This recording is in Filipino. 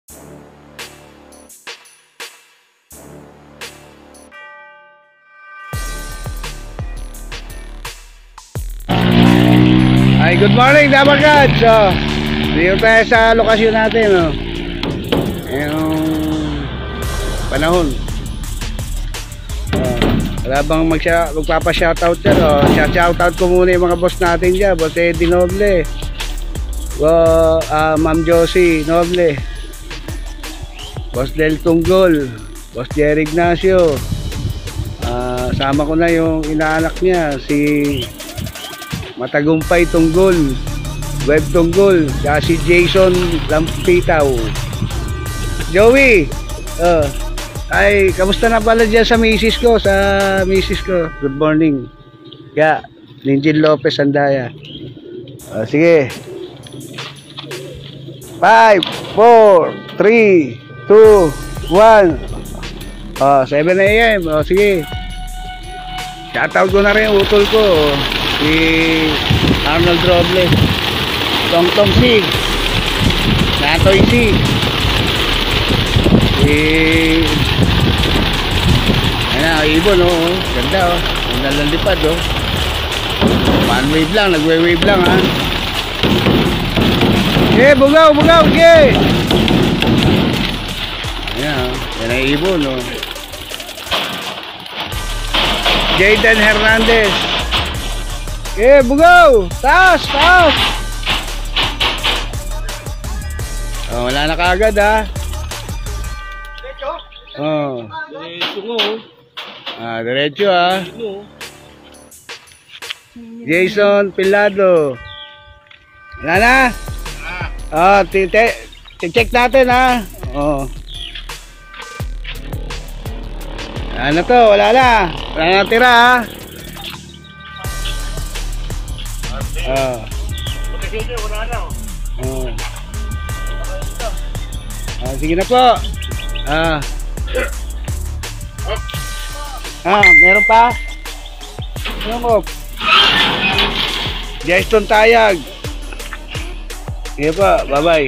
Ay, good morning, Dabagad. So, dito tayo sa lokasyon natin, no? Yung panahon. Wala bang magpapa-shoutout dyan, oh. Shoutout ko muna yung mga boss natin dyan. Boss Eddie Noble, Ma'am Josie Noble, Boss Del Tunggol, Boss Jerry Ignacio. Sama ko na yung inaanak niya, si Matagumpay Tunggol, Web Tunggol, si Jason Lampitaw. Joey, ay, kamusta na pala dyan sa misis ko? Good morning. Yeah, Ninjin Lopez Andaya. Sige. 5, 4, 3, 2, 1. 7 AM. Sige. Shoutout ko na rin yung utol ko. Si Arnold Robles, Tong Sig, Natoy Sig, ibon, oh. Ganda, oh. Ganda lang lipad, oh. One-wave lang, nagwe-wave lang, ha. Bugaw, sige. Ayan, oh. Yan ay ibon, oh. Jayden Hernandez. Bugaw! Taas! Wala na kaagad, ha? Diretso mo. Diretso, ha? Jason Pilado. Wala na? Check natin, ha? Ano to? Wala na tira, ha? Sige na po. Meron pa? Ano mo? Jason Tayag. Sige po, bye bye.